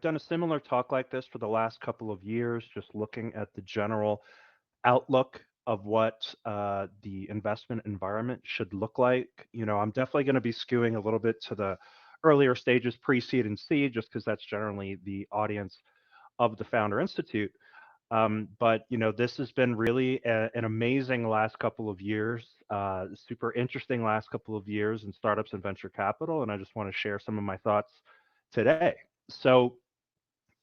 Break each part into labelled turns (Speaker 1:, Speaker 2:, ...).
Speaker 1: I've done a similar talk like this for the last couple of years, just looking at the general outlook of what the investment environment should look like. I'm definitely going to be skewing a little bit to the earlier stages, pre-seed and seed, just because that's generally the audience of the Founder Institute. But this has been really an amazing last couple of years, super interesting last couple of years in startups and venture capital, and I just want to share some of my thoughts today. So,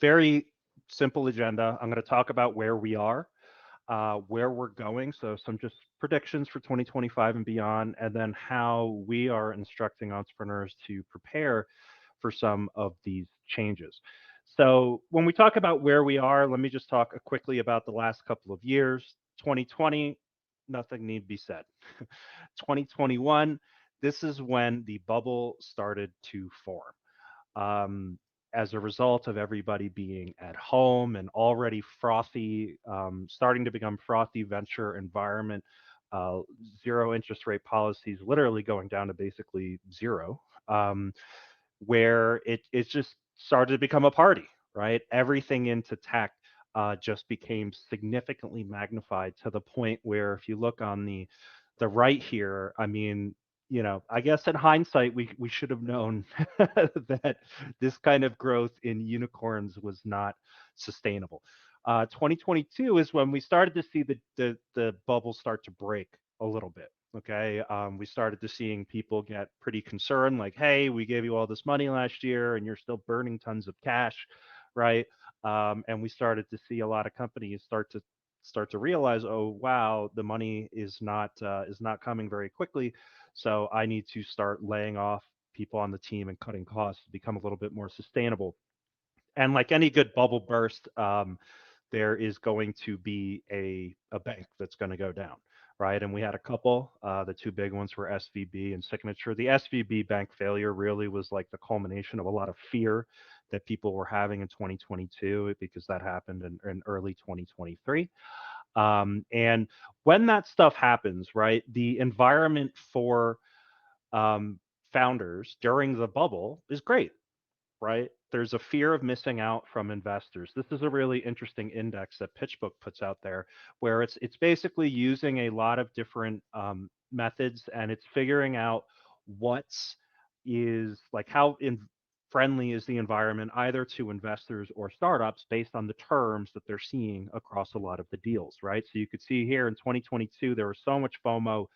Speaker 1: very simple agenda. I'm going to talk about where we are, where we're going, so some just predictions for 2025 and beyond, and then how we are instructing entrepreneurs to prepare for some of these changes. So, when we talk about where we are, let me just talk quickly about the last couple of years. 2020, nothing need be said. 2021, this is when the bubble started to form. As a result of everybody being at home and already frothy, starting to become frothy venture environment, uh, zero interest rate policies literally going down to basically zero, where it just started to become a party, right? Everything into tech just became significantly magnified to the point where if you look on the right here, I mean, I guess in hindsight, we should have known that this kind of growth in unicorns was not sustainable. 2022 is when we started to see the bubble start to break a little bit. Okay, we started to seeing people get pretty concerned, like, "Hey, we gave you all this money last year, and you're still burning tons of cash, right?" And we started to see a lot of companies start to realize, oh wow, the money is not coming very quickly, so I need to start laying off people on the team and cutting costs to become a little bit more sustainable. And like any good bubble burst, there is going to be a bank that's going to go down, right? And we had a couple. The two big ones were SVB and Signature. The SVB bank failure really was like the culmination of a lot of fear that people were having in 2022 because that happened in early 2023. And when that stuff happens, right, the environment for um, founders during the bubble is great, right? There's a fear of missing out from investors. This is a really interesting index that PitchBook puts out there, where it's basically using a lot of different methods, and it's figuring out what's is like how friendly is the environment either to investors or startups based on the terms that they're seeing across a lot of the deals, right? So you could see here in 2022 there was so much FOMO.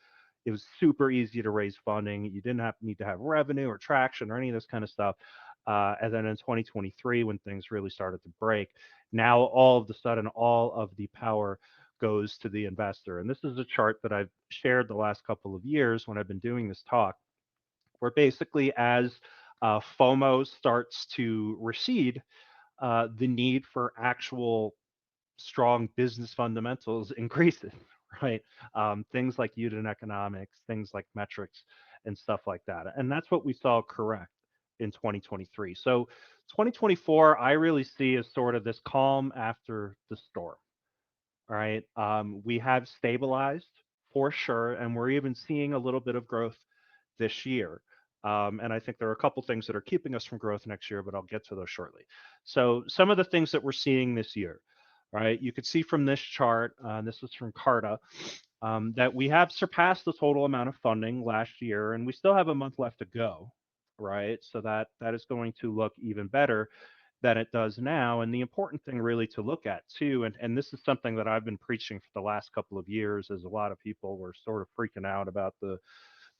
Speaker 1: It was super easy to raise funding. You didn't need to have revenue or traction or any of this kind of stuff. And then in 2023, when things really started to break, now all of the sudden, all of the power goes to the investor. And this is a chart that I've shared the last couple of years when I've been doing this talk, where basically as FOMO starts to recede, the need for actual strong business fundamentals increases, right? Things like unit economics, things like metrics, and stuff like that. And that's what we saw correct in 2023. So 2024, I really see as sort of this calm after the storm. All right. We have stabilized for sure, and we're even seeing a little bit of growth this year. And I think there are a couple things that are keeping us from growth next year, but I'll get to those shortly. So, some of the things that we're seeing this year, right? You could see from this chart, this is from Carta, that we have surpassed the total amount of funding last year, and we still have a month left to go, right? So that is going to look even better than it does now. And the important thing really to look at too, and this is something that I've been preaching for the last couple of years, as a lot of people were sort of freaking out about the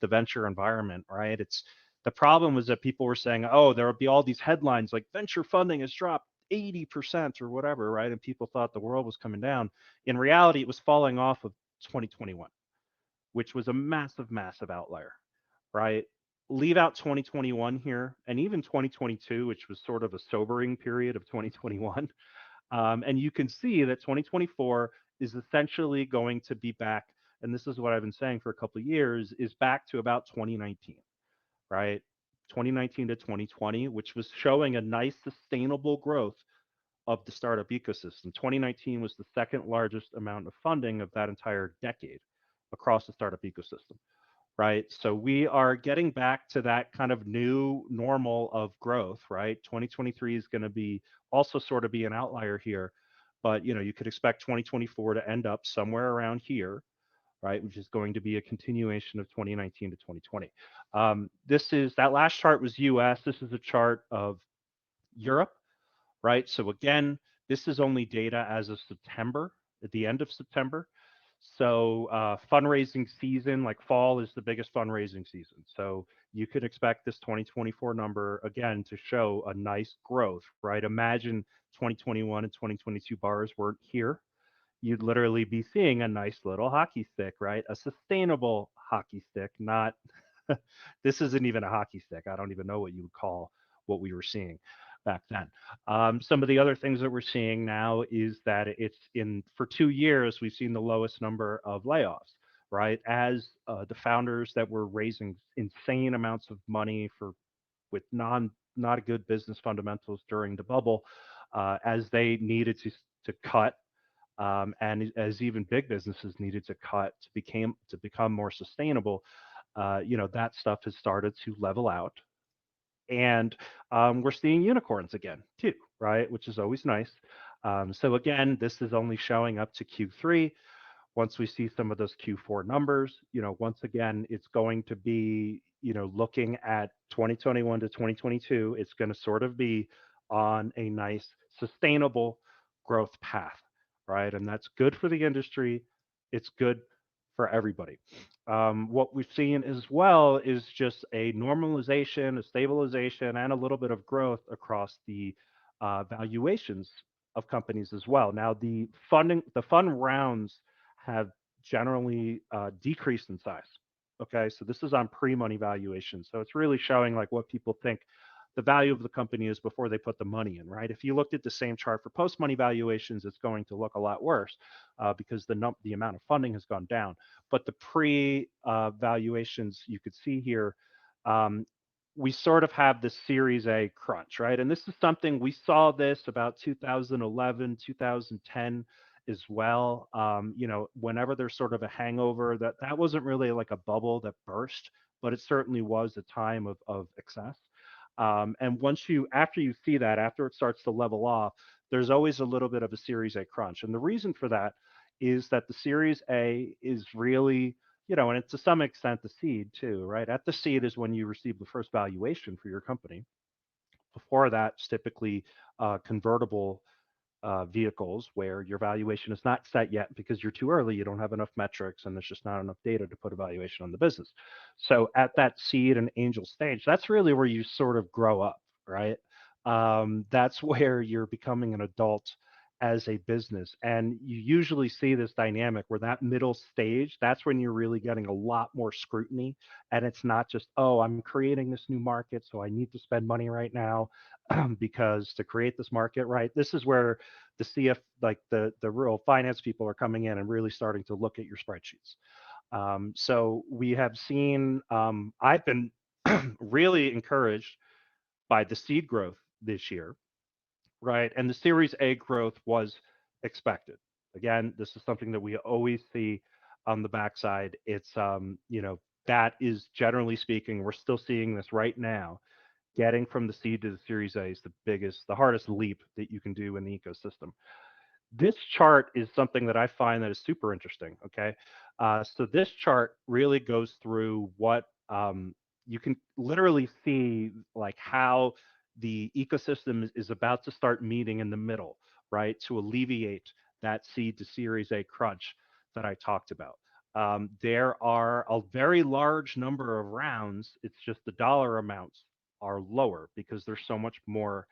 Speaker 1: venture environment, right? It's the problem was that people were saying, oh, there would be all these headlines like venture funding has dropped 80% or whatever, right? And people thought the world was coming down. In reality, it was falling off of 2021, which was a massive, massive outlier, right? Leave out 2021 here and even 2022, which was sort of a sobering period of 2021. And you can see that 2024 is essentially going to be back. And this is what I've been saying for a couple of years, is back to about 2019, right? 2019 to 2020, which was showing a nice sustainable growth of the startup ecosystem. 2019 was the second largest amount of funding of that entire decade across the startup ecosystem, right? So we are getting back to that kind of new normal of growth, right? 2023 is going to be also sort of be an outlier here, but you could expect 2024 to end up somewhere around here, right? Which is going to be a continuation of 2019 to 2020. This is that last chart was US. This is a chart of Europe, right? So again, this is only data as of September, at the end of September. So fundraising season, like fall, is the biggest fundraising season. So you could expect this 2024 number again to show a nice growth, right? Imagine 2021 and 2022 bars weren't here, you'd literally be seeing a nice little hockey stick, right? A sustainable hockey stick, not this isn't even a hockey stick. I don't even know what you would call what we were seeing back then. Some of the other things that we're seeing now is that it's in for 2 years we've seen the lowest number of layoffs, right? As the founders that were raising insane amounts of money for with not good business fundamentals during the bubble, as they needed to cut and as even big businesses needed to cut to become more sustainable, that stuff has started to level out, and we're seeing unicorns again too, right? Which is always nice. So again, this is only showing up to Q3. Once we see some of those Q4 numbers, once again, it's going to be, looking at 2021 to 2022, it's going to sort of be on a nice sustainable growth path, right? And that's good for the industry. It's good for everybody. What we've seen as well is just a normalization, a stabilization, and a little bit of growth across the valuations of companies as well. Now, the fund rounds have generally decreased in size. Okay, so this is on pre-money valuation. So it's really showing like what people think the value of the company is before they put the money in, right? If you looked at the same chart for post-money valuations, it's going to look a lot worse because the amount of funding has gone down. But the pre-valuations you could see here, um, we sort of have this Series A crunch, right? And this is something we saw this about 2011, 2010 as well. Whenever there's sort of a hangover, that wasn't really like a bubble that burst, but it certainly was a time of excess. And after you see that, after it starts to level off, there's always a little bit of a Series A crunch. And the reason for that is that the Series A is really, and it's to some extent the seed too, right? At the seed is when you receive the first valuation for your company. Before that, it's typically convertible vehicles where your valuation is not set yet because you're too early, you don't have enough metrics, and there's just not enough data to put a valuation on the business. So at that seed and angel stage, that's really where you sort of grow up, right? That's where you're becoming an adult as a business. And you usually see this dynamic where that middle stage, that's when you're really getting a lot more scrutiny. And it's not just, oh, I'm creating this new market, so I need to spend money right now because to create this market, right? This is where the like the real finance people are coming in and really starting to look at your spreadsheets. So we have seen, I've been really encouraged by the seed growth this year, right? And the Series A growth was expected. Again, this is something that we always see on the backside. It's, that is generally speaking, we're still seeing this right now. Getting from the seed to the Series A is the hardest leap that you can do in the ecosystem. This chart is something that I find that is super interesting. Okay, so this chart really goes through what you can literally see, like how the ecosystem is about to start meeting in the middle, right, to alleviate that seed to Series A crunch that I talked about. There are a very large number of rounds. It's just the dollar amounts are lower because there's so much more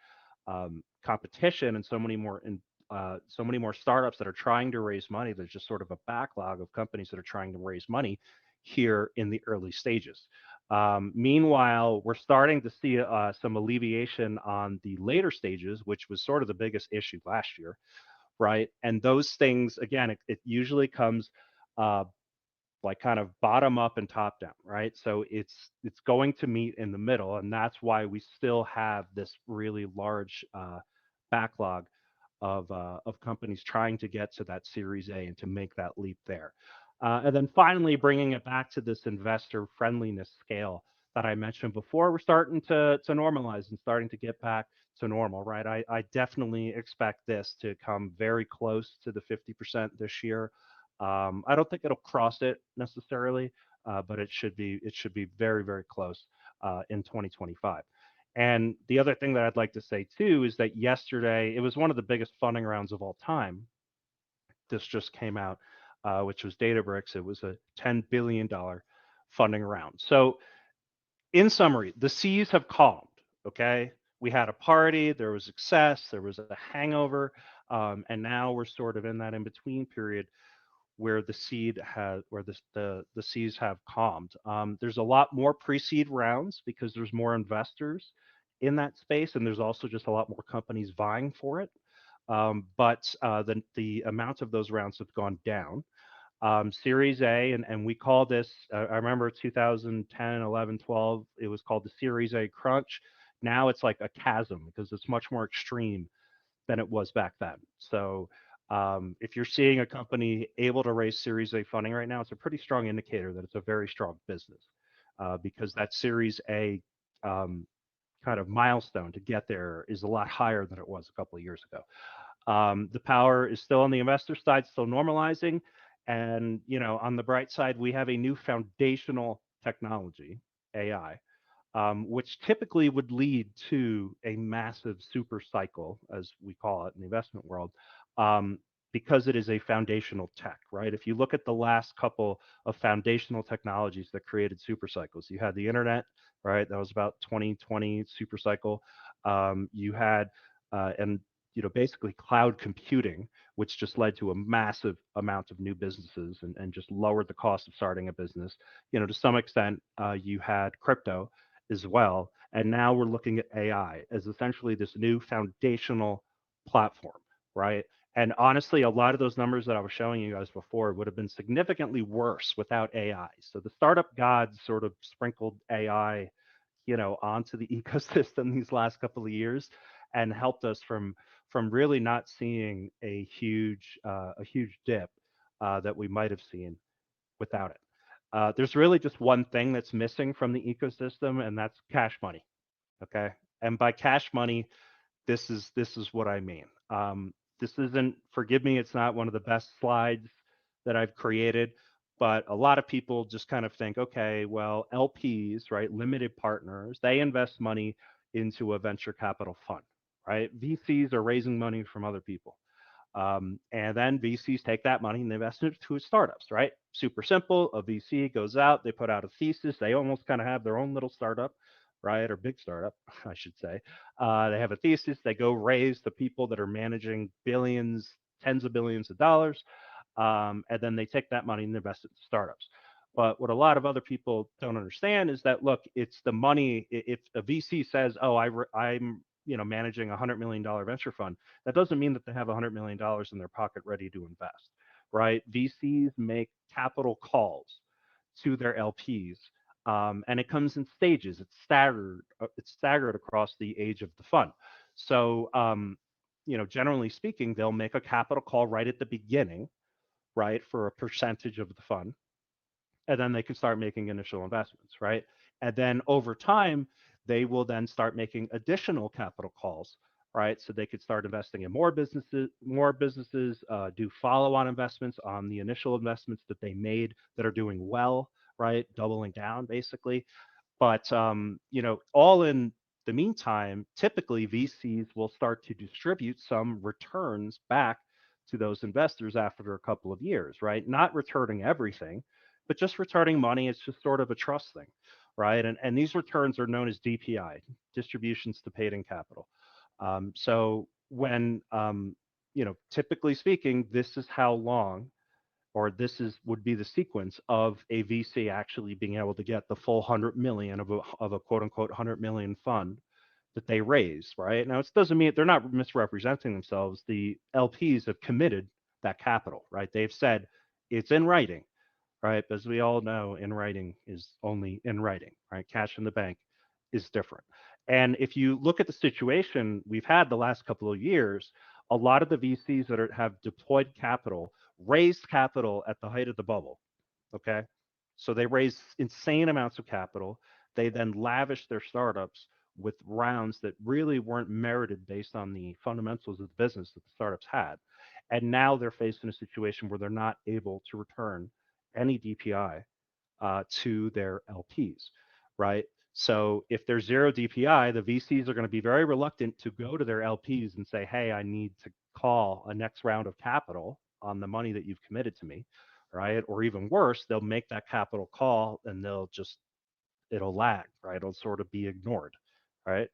Speaker 1: competition and so many more startups that are trying to raise money. There's just sort of a backlog of companies that are trying to raise money here in the early stages. Meanwhile, we're starting to see some alleviation on the later stages, which was sort of the biggest issue last year, right? And those things, again, it usually comes uh, like kind of bottom up and top down, right? So it's going to meet in the middle, and that's why we still have this really large backlog of companies trying to get to that Series A and to make that leap there. And then finally, bringing it back to this investor friendliness scale that I mentioned before, we're starting to normalize and starting to get back to normal, right? I definitely expect this to come very close to the 50% this year. I don't think it'll cross it necessarily, but it should be very, very close in 2025. And the other thing that I'd like to say too is that yesterday it was one of the biggest funding rounds of all time. This just came out, which was Databricks. It was a $10 billion funding round. So, in summary, the seas have calmed. Okay. We had a party, there was excess, there was a hangover, and now we're sort of in that in between period where the seas have calmed. There's a lot more pre-seed rounds because there's more investors in that space, and there's also just a lot more companies vying for it. But the amount of those rounds have gone down. Series A, and we call this, I remember 2010, 11, 12, it was called the Series A crunch. Now it's like a chasm because it's much more extreme than it was back then. So if you're seeing a company able to raise Series A funding right now, it's a pretty strong indicator that it's a very strong business because that Series A um, kind of milestone to get there is a lot higher than it was a couple of years ago. The power is still on the investor side, still normalizing. And, on the bright side, we have a new foundational technology, AI, which typically would lead to a massive super cycle, as we call it in the investment world, um, because it is a foundational tech, right? If you look at the last couple of foundational technologies that created super cycles, you had the internet, right? That was about 2020 super cycle. You had, and basically cloud computing, which just led to a massive amount of new businesses and just lowered the cost of starting a business. To some extent, you had crypto as well. And now we're looking at AI as essentially this new foundational platform, right? And honestly, a lot of those numbers that I was showing you guys before would have been significantly worse without AI. So the startup gods sort of sprinkled AI, onto the ecosystem these last couple of years and helped us from really not seeing a huge dip that we might have seen without it. There's really just one thing that's missing from the ecosystem, and that's cash money. Okay, and by cash money, this is what I mean. This isn't. Forgive me, it's not one of the best slides that I've created, but a lot of people just kind of think, okay, well, LPs, right, limited partners, they invest money into a venture capital fund, right? VCs are raising money from other people. And then VCs take that money and they invest it to startups, right? Super simple. A VC goes out, they put out a thesis. They almost kind of have their own little startup, right? Or big startup, I should say. They have a thesis. They go raise the people that are managing billions, tens of billions of dollars. And then they take that money and invest it in startups. But what a lot of other people don't understand is that, look, it's the money. If a VC says, "Oh, I'm managing $100 million venture fund," that doesn't mean that they have $100 million in their pocket ready to invest, right? VCs make capital calls to their LPs, and it comes in stages. It's staggered. It's staggered across the age of the fund. So, generally speaking, they'll make a capital call right at the beginning, right, for a percentage of the fund, and then they can start making initial investments, right? And then over time, they will then start making additional capital calls, right? So they could start investing in more businesses, do follow-on investments on the initial investments that they made that are doing well, right? Doubling down basically. But all in the meantime, typically VCs will start to distribute some returns back to those investors after a couple of years, right? Not returning everything, but just returning money. It's just sort of a trust thing, right? And these returns are known as DPI, distributions to paid in capital. So when typically speaking, this is how long, or would be the sequence of a VC actually being able to get the full 100 million of a quote unquote 100 million fund that they raise, right? Now, it doesn't mean they're not misrepresenting themselves. The LPs have committed that capital, right? They've said it's in writing, right? As we all know, in writing is only in writing, right? Cash in the bank is different. And if you look at the situation we've had the last couple of years, a lot of the VCs that have deployed capital raised capital at the height of the bubble. Okay. So they raise insane amounts of capital. They then lavish their startups with rounds that really weren't merited based on the fundamentals of the business that the startups had. And now they're faced in a situation where they're not able to return any DPI to their LPs, right? So if there's zero DPI, the VCs are going to be very reluctant to go to their LPs and say, hey, I need to call a next round of capital on the money that you've committed to me, right? Or even worse, they'll make that capital call and it'll lag, right? It'll sort of be ignored, right?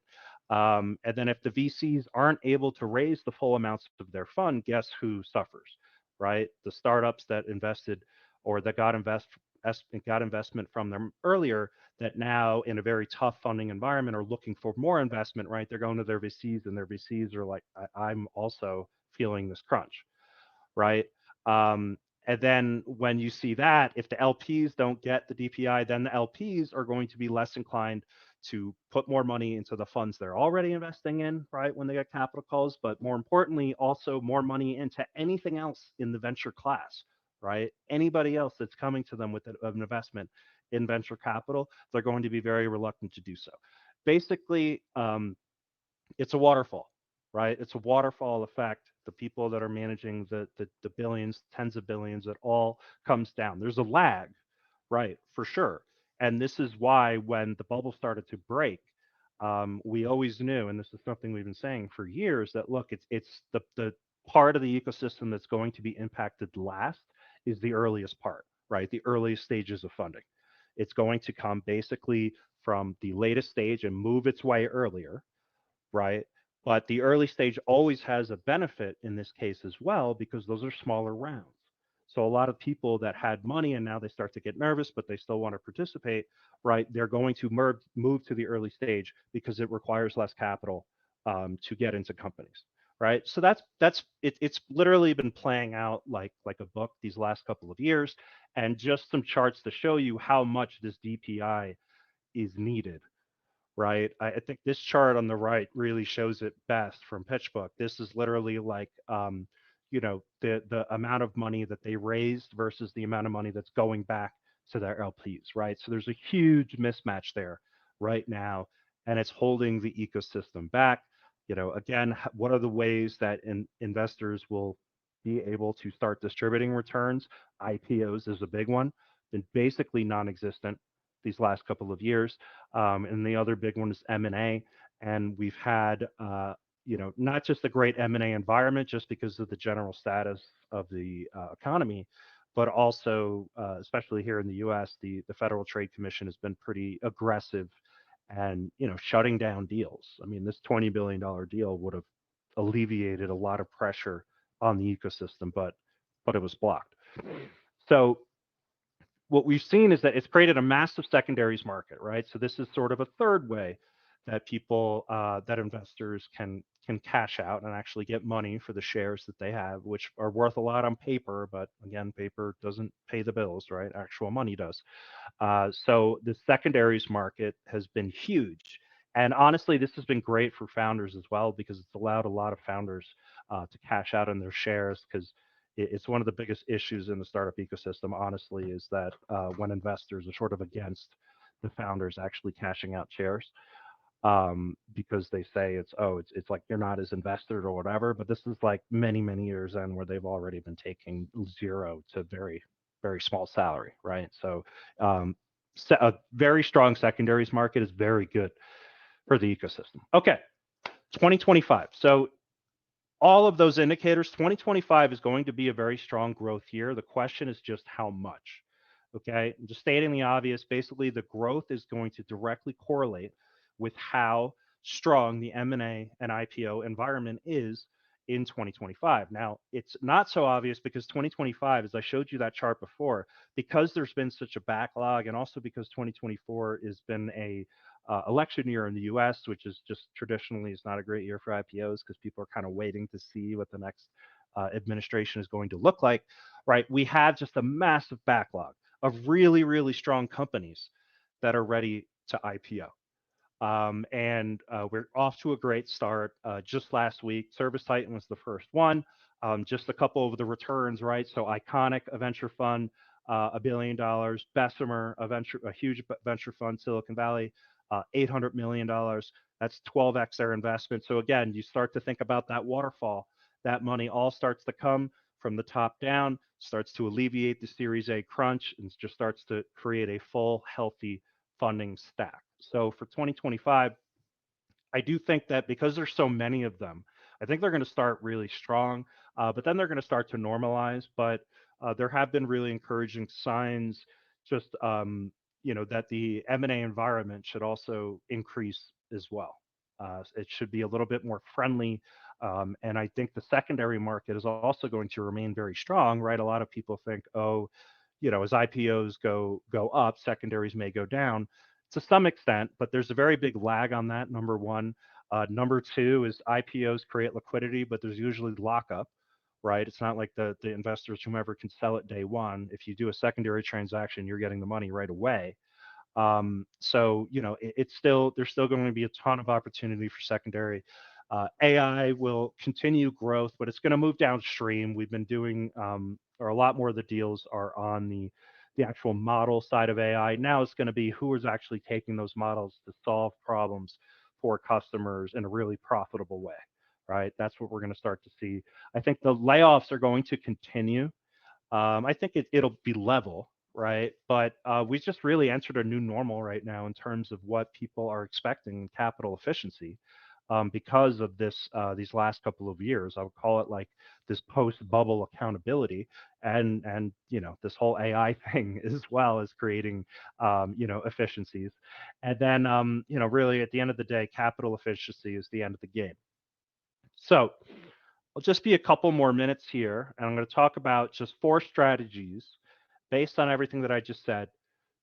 Speaker 1: And then if the VCs aren't able to raise the full amounts of their fund, guess who suffers, right? The startups that invested or that got investment from them earlier that now in a very tough funding environment are looking for more investment, right? They're going to their VCs and their VCs are like, I'm also feeling this crunch, right? Um, and then when you see that, if the LPs don't get the DPI, then the LPs are going to be less inclined to put more money into the funds they're already investing in, right? When they get capital calls, but more importantly, also more money into anything else in the venture class, right? Anybody else that's coming to them with an investment in venture capital, they're going to be very reluctant to do so. Basically, it's a waterfall, right? It's a waterfall effect. The people that are managing the billions, tens of billions, it all comes down. There's a lag, right, for sure. And this is why when the bubble started to break, we always knew, and this is something we've been saying for years, that look, it's the part of the ecosystem that's going to be impacted last is the earliest part, right? The earliest stages of funding. It's going to come basically from the latest stage and move its way earlier, right? But the early stage always has a benefit in this case as well because those are smaller rounds. So a lot of people that had money and now they start to get nervous, but they still want to participate, right? They're going to move to the early stage because it requires less capital to get into companies, right? So it's literally been playing out like a book these last couple of years, and just some charts to show you how much this DPI is needed, right? I think this chart on the right really shows it best from PitchBook. This is literally like, the amount of money that they raised versus the amount of money that's going back to their LPs, right? So there's a huge mismatch there right now, and it's holding the ecosystem back. Again, what are the ways that investors will be able to start distributing returns? IPOs is a big one, been basically non-existent these last couple of years. And the other big one is M&A. And we've had, not just a great M&A environment just because of the general status of the economy, but also, especially here in the U.S., the Federal Trade Commission has been pretty aggressive and, shutting down deals. I mean, this $20 billion deal would have alleviated a lot of pressure on the ecosystem, but it was blocked. So what we've seen is that it's created a massive secondaries market, right? So this is sort of a third way that that investors can cash out and actually get money for the shares that they have, which are worth a lot on paper, but again, paper doesn't pay the bills, right? Actual money does. So the secondaries market has been huge. And honestly, this has been great for founders as well because it's allowed a lot of founders to cash out on their shares because it's one of the biggest issues in the startup ecosystem, honestly, is that when investors are sort of against the founders actually cashing out shares because they say it's like you're not as invested or whatever. But this is like many years in where they've already been taking zero to very small salary, right? So a very strong secondaries market is very good for the ecosystem. Okay, 2025. So all of those indicators, 2025 is going to be a very strong growth year. The question is just how much. Okay, I'm just stating the obvious. Basically, the growth is going to directly correlate with how strong the M&A and IPO environment is in 2025. Now, it's not so obvious because 2025, as I showed you that chart before, because there's been such a backlog, and also because 2024 has been a election year in the U.S., which is just traditionally is not a great year for IPOs because people are kind of waiting to see what the next administration is going to look like, right? We have just a massive backlog of really strong companies that are ready to IPO. And we're off to a great start. Just last week, Service Titan was the first one. Just a couple of the returns, right? So Iconic, a venture fund, $1 billion. Bessemer, a huge venture fund, Silicon Valley, $800 million. That's 12x their investment. So again, you start to think about that waterfall. That money all starts to come from the top down, starts to alleviate the Series A crunch, and just starts to create a full, healthy funding stack. So for 2025, I do think that because there's so many of them, I think they're going to start really strong, but then they're going to start to normalize. But there have been really encouraging signs, just that the M&A environment should also increase as well. It should be a little bit more friendly, and I think the secondary market is also going to remain very strong. Right? A lot of people think, oh, as IPOs go up, secondaries may go down to some extent, but there's a very big lag on that. Number one. Number two is IPOs create liquidity, but there's usually lockup, right? It's not like the investors, whomever, can sell it day one. If you do a secondary transaction, you're getting the money right away. So it's still there's still going to be a ton of opportunity for secondary. AI will continue growth, but it's going to move downstream. We've been doing, or a lot more of the deals are on the actual model side of AI. Now it's going to be who is actually taking those models to solve problems for customers in a really profitable way, right? That's what we're going to start to see. I think the layoffs are going to continue. I think it'll be level, right? But we just really entered a new normal right now in terms of what people are expecting in capital efficiency, because of these last couple of years. I would call it like this post-bubble accountability, and this whole AI thing as well is creating efficiencies, and then really at the end of the day, capital efficiency is the end of the game. So I'll just be a couple more minutes here, and I'm going to talk about just 4 strategies based on everything that I just said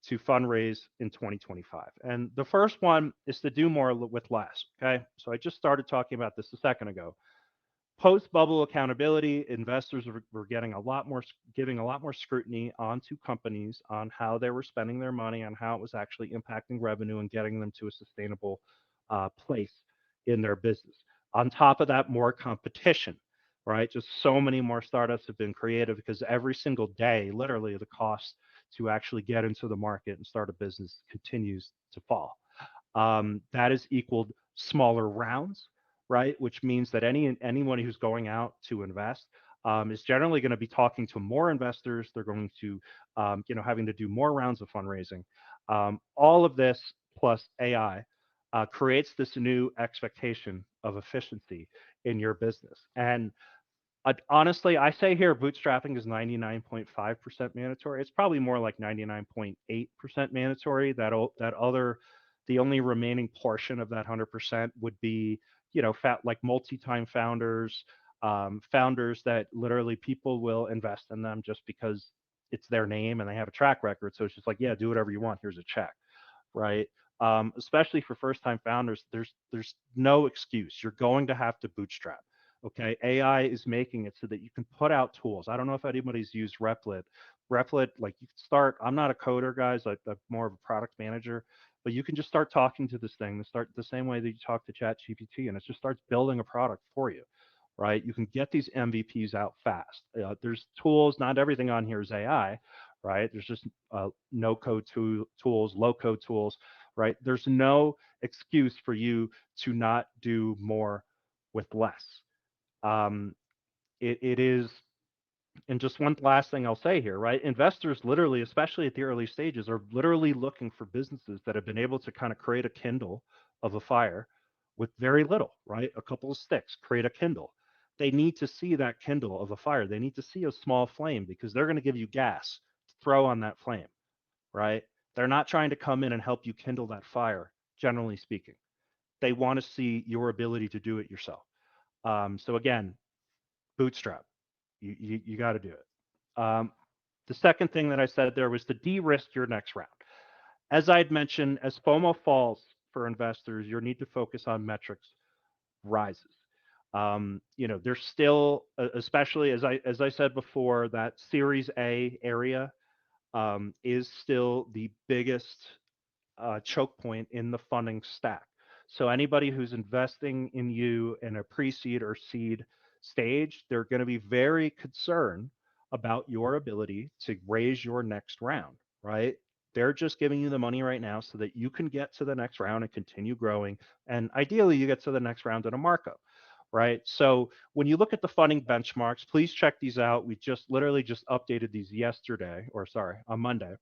Speaker 1: to fundraise in 2025. And the first one is to do more with less. Okay. So I just started talking about this a second ago. Post bubble accountability, investors were getting a lot more, giving a lot more scrutiny onto companies on how they were spending their money, on how it was actually impacting revenue and getting them to a sustainable place in their business. On top of that, more competition, right? Just so many more startups have been created because every single day, literally, the cost to actually get into the market and start a business continues to fall. That is equaled smaller rounds, right? Which means that anyone who's going out to invest is generally going to be talking to more investors. They're going to, having to do more rounds of fundraising. All of this plus AI creates this new expectation of efficiency in your business. And honestly, I say here bootstrapping is 99.5% mandatory. It's probably more like 99.8% mandatory. The only remaining portion of that 100% would be, like multi-time founders, founders that literally people will invest in them just because it's their name and they have a track record. So it's just like, yeah, do whatever you want. Here's a check, right? Especially for first-time founders, there's no excuse. You're going to have to bootstrap. Okay, AI is making it so that you can put out tools. I don't know if anybody's used Replit. Replit, like you can start. I'm not a coder, guys. I'm more of a product manager, but you can just start talking to this thing. Start the same way that you talk to ChatGPT, and it just starts building a product for you, right? You can get these MVPs out fast. There's tools. Not everything on here is AI, right? There's just no code tools, low code tools, right? There's no excuse for you to not do more with less. um, it is, and just one last thing I'll say here, right? Investors literally, especially at the early stages, are literally looking for businesses that have been able to kind of create a kindle of a fire with very little, right? A couple of sticks, create a kindle. They need to see that kindle of a fire. They need to see a small flame because they're going to give you gas to throw on that flame, right? They're not trying to come in and help you kindle that fire, generally speaking. They want to see your ability to do it yourself. So again, bootstrap. You got to do it. The second thing that I said there was to de-risk your next round. As I had mentioned, as FOMO falls for investors, your need to focus on metrics rises. There's still, especially as I said before, that Series A area is still the biggest choke point in the funding stack. So anybody who's investing in you in a pre-seed or seed stage, they're going to be very concerned about your ability to raise your next round, right? They're just giving you the money right now so that you can get to the next round and continue growing. And ideally, you get to the next round at a markup, right? So when you look at the funding benchmarks, please check these out. We just literally just updated these yesterday, or sorry, on Monday,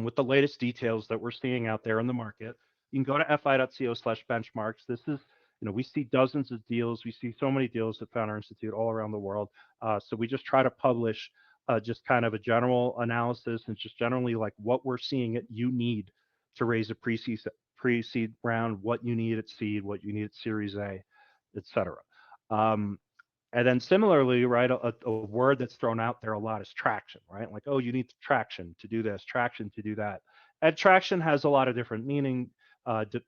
Speaker 1: with the latest details that we're seeing out there in the market. You can go to fi.co/benchmarks. This is, we see dozens of deals. We see so many deals at Founder Institute all around the world. So we just try to publish just kind of a general analysis and just generally like what we're seeing that you need to raise a pre-seed round, what you need at seed, what you need at Series A, et cetera. And then similarly, right, a word that's thrown out there a lot is traction, right? Like, oh, you need traction to do this, traction to do that. And traction has a lot of different meaning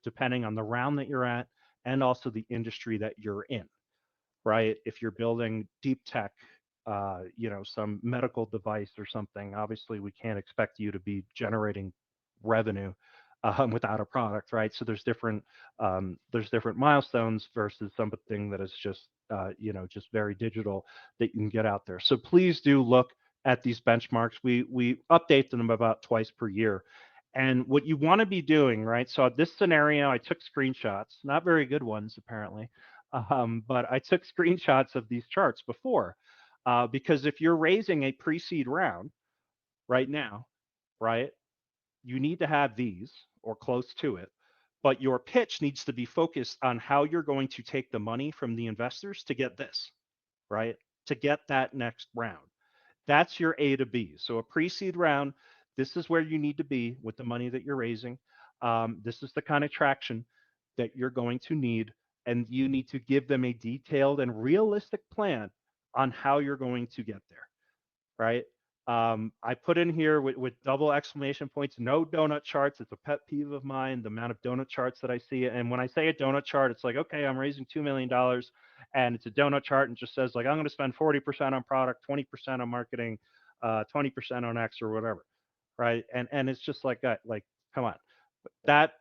Speaker 1: depending on the round that you're at and also the industry that you're in, right? If you're building deep tech, some medical device or something, obviously we can't expect you to be generating revenue without a product, right? So there's different milestones versus something that is just very digital that you can get out there. So please do look at these benchmarks. We update them about twice per year. And what you want to be doing, right? So this scenario, I took screenshots, not very good ones apparently, but I took screenshots of these charts before, because if you're raising a pre-seed round right now, right, you need to have these or close to it, but your pitch needs to be focused on how you're going to take the money from the investors to get this, right? To get that next round. That's your A to B. So a pre-seed round, this is where you need to be with the money that you're raising. This is the kind of traction that you're going to need, and you need to give them a detailed and realistic plan on how you're going to get there, right? I put in here with double exclamation points, no donut charts. It's a pet peeve of mine, the amount of donut charts that I see. And when I say a donut chart, it's like, okay, I'm raising $2 million and it's a donut chart and just says like, I'm going to spend 40% on product, 20% on marketing, 20% on X or whatever. Right. And it's just like that, like, come on, that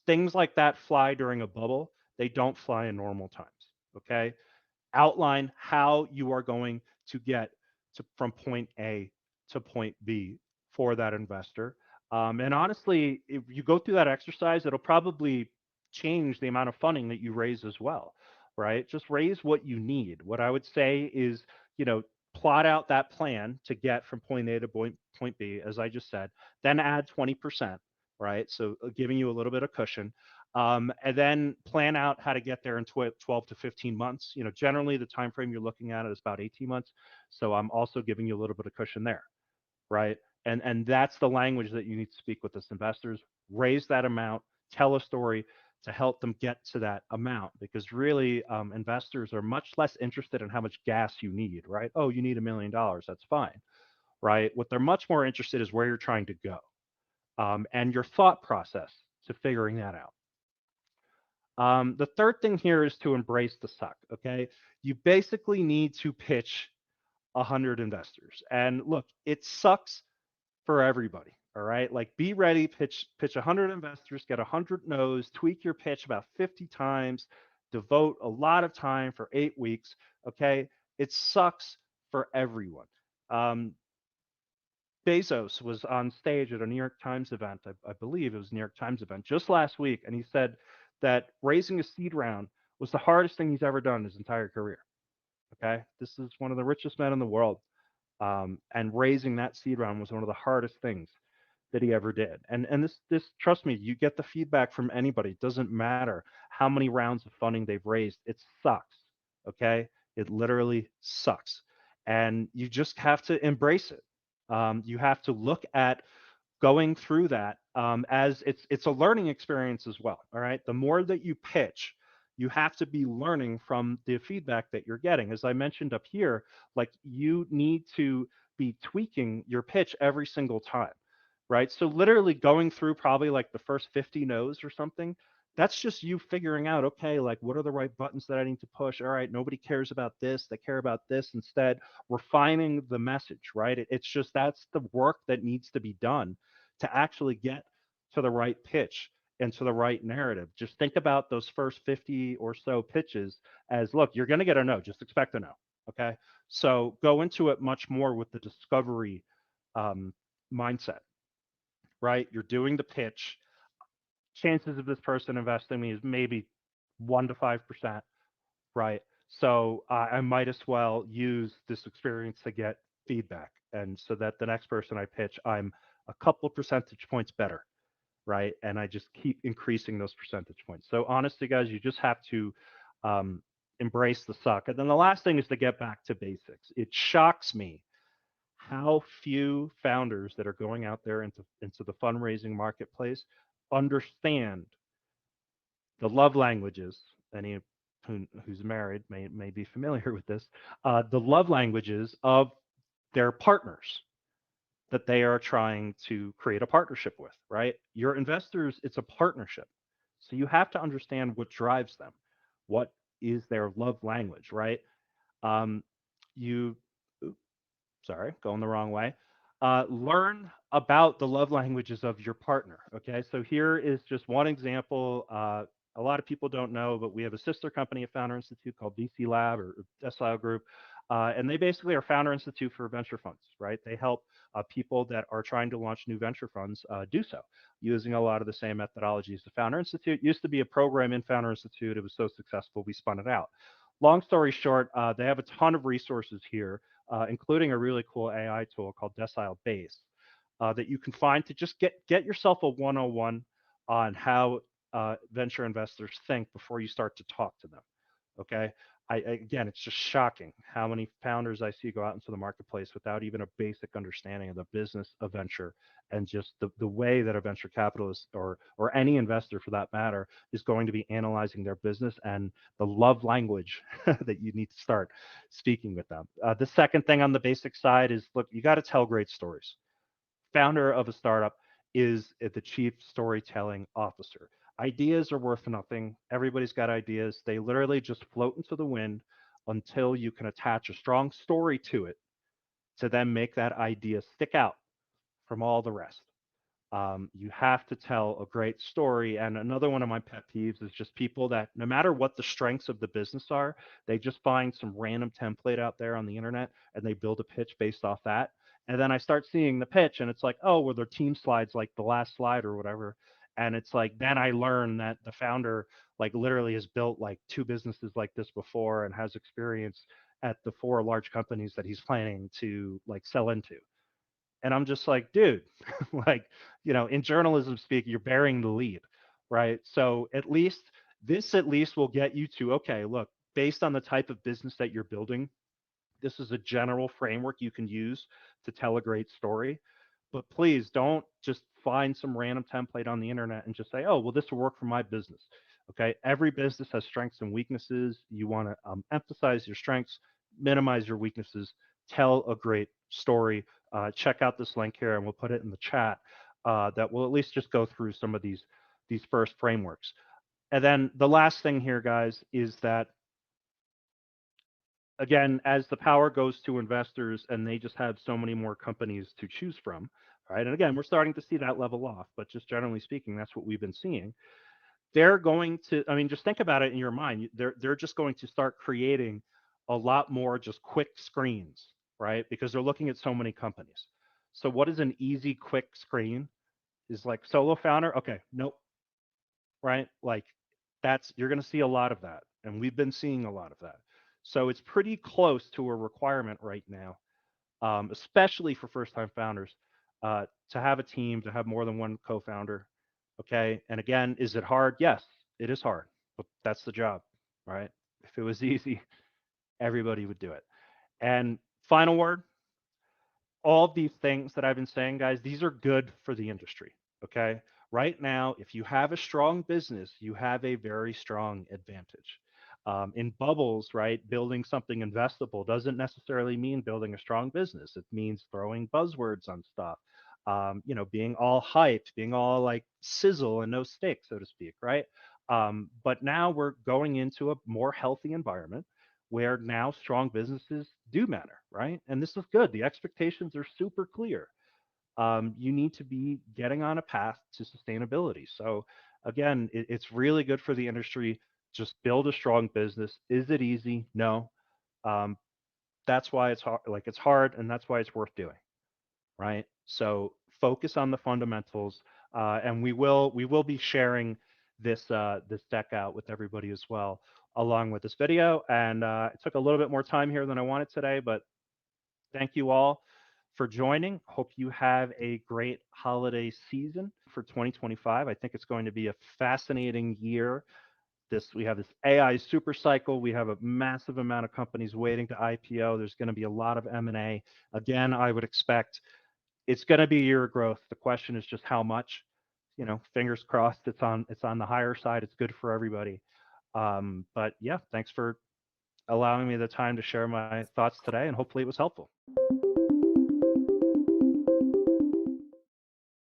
Speaker 1: things like that fly during a bubble. They don't fly in normal times. Okay. Outline how you are going to get from point A to point B for that investor. And honestly, if you go through that exercise, it'll probably change the amount of funding that you raise as well, right? Just raise what you need. What I would say is, plot out that plan to get from point A to point B, as I just said, then add 20%, right? So giving you a little bit of cushion. And then plan out how to get there in 12 to 15 months. Generally the time frame you're looking at is about 18 months. So I'm also giving you a little bit of cushion there, right? And that's the language that you need to speak with this investors. Raise that amount, tell a story to help them get to that amount, because really investors are much less interested in how much gas you need, right? Oh, you need $1 million, that's fine, right? What they're much more interested is where you're trying to go, and your thought process to figuring that out. The third thing here is to embrace the suck. Okay, you basically need to pitch 100 investors, and look, it sucks for everybody. All right, like be ready, pitch 100 investors, get 100 no's, tweak your pitch about 50 times, devote a lot of time for 8 weeks. Okay, it sucks for everyone. Um, Bezos was on stage at a New York Times event. I believe it was a New York Times event just last week, and he said that raising a seed round was the hardest thing he's ever done in his entire career. Okay, this is one of the richest men in the world, and raising that seed round was one of the hardest things that he ever did. And this trust me, you get the feedback from anybody. It doesn't matter how many rounds of funding they've raised. It sucks. Okay, it literally sucks, and you just have to embrace it. You have to look at going through that, as it's a learning experience as well. All right, the more that you pitch, you have to be learning from the feedback that you're getting. As I mentioned up here, like you need to be tweaking your pitch every single time, right? So literally going through probably like the first 50 no's or something, that's just you figuring out, okay, like what are the right buttons that I need to push? All right, nobody cares about this, they care about this instead. Refining the message, right? It's just that's the work that needs to be done to actually get to the right pitch and to the right narrative. Just think about those first 50 or so pitches as, look, you're going to get a no, just expect a no. Okay. So go into it much more with the discovery um, mindset, right? You're doing the pitch. Chances of this person investing in me is maybe 1 to 5%, right? So I might as well use this experience to get feedback. And so that the next person I pitch, I'm a couple of percentage points better, right? And I just keep increasing those percentage points. So honestly, guys, you just have to um, embrace the suck. And then the last thing is to get back to basics. It shocks me how few founders that are going out there into the fundraising marketplace understand the love languages. Any who's married may be familiar with this. The love languages of their partners that they are trying to create a partnership with, right? Your investors, it's a partnership. So you have to understand what drives them. What is their love language, right? Um, you, sorry, going the wrong way. Learn about the love languages of your partner. Okay, so here is just one example. A lot of people don't know, but we have a sister company at Founder Institute called VC Lab or Decile Group, and they basically are Founder Institute for venture funds. Right, they help people that are trying to launch new venture funds do so using a lot of the same methodologies. The Founder Institute used to be a program in Founder Institute. It was so successful, we spun it out. Long story short, they have a ton of resources here, including a really cool AI tool called Decile Base that you can find to just get yourself a 101 on how venture investors think before you start to talk to them. Okay. Again, it's just shocking how many founders I see go out into the marketplace without even a basic understanding of the business of venture and just the way that a venture capitalist or any investor for that matter is going to be analyzing their business and the love language that you need to start speaking with them. The second thing on the basic side is look, you got to tell great stories. Founder of a startup is the chief storytelling officer. Ideas are worth nothing. Everybody's got ideas. They literally just float into the wind until you can attach a strong story to it to then make that idea stick out from all the rest. You have to tell a great story. And another one of my pet peeves is just people that, no matter what the strengths of the business are, they just find some random template out there on the internet and they build a pitch based off that. And then I start seeing the pitch and it's like, oh, well, their team slides like the last slide or whatever. And it's like, then I learn that the founder, like, literally has built like two businesses like this before and has experience at the four large companies that he's planning to like sell into. And I'm just like, dude, like, in journalism speak, you're bearing the lead, right? So at least will get you to, okay, look, based on the type of business that you're building, this is a general framework you can use to tell a great story. But please don't just find some random template on the internet and just say, oh, well, this will work for my business. Okay. Every business has strengths and weaknesses. You want to emphasize your strengths, minimize your weaknesses, tell a great story. Check out this link here and we'll put it in the chat that will at least just go through some of these first frameworks. And then the last thing here, guys, is that again, as the power goes to investors and they just have so many more companies to choose from, right? And again, we're starting to see that level off, but just generally speaking, that's what we've been seeing. They're going to, I mean, just think about it in your mind. They're just going to start creating a lot more just quick screens, right? Because they're looking at so many companies. So what is an easy quick screen? Is like solo founder. Okay, nope, right? Like that's you're going to see a lot of that, and we've been seeing a lot of that. So it's pretty close to a requirement right now, especially for first-time founders, to have a team, to have more than one co-founder. Okay, and again, is it hard? Yes, it is hard, but that's the job, right? If it was easy, everybody would do it. And final word, all of these things that I've been saying, guys, these are good for the industry. Okay. Right now, if you have a strong business, you have a very strong advantage. In bubbles, right, building something investable doesn't necessarily mean building a strong business. It means throwing buzzwords on stuff, being all hyped, being all like sizzle and no steak, so to speak, right? But now we're going into a more healthy environment where now strong businesses do matter, right? And this is good. The expectations are super clear. You need to be getting on a path to sustainability. So, again, it's really good for the industry. Just build a strong business. Is it easy? No. Um, That's why it's hard, like it's hard, and that's why it's worth doing, right? So focus on the fundamentals, and we will be sharing this deck out with everybody as well, along with this video. And it took a little bit more time here than I wanted today, but thank you all for joining. Hope you have a great holiday season for 2025. I think it's going to be a fascinating year. We have this AI super cycle. We have a massive amount of companies waiting to IPO. There's going to be a lot of M&A. Again, I would expect it's going to be a year of growth. The question is just how much. Fingers crossed. It's on the higher side. It's good for everybody. But yeah, thanks for allowing me the time to share my thoughts today, and hopefully it was helpful.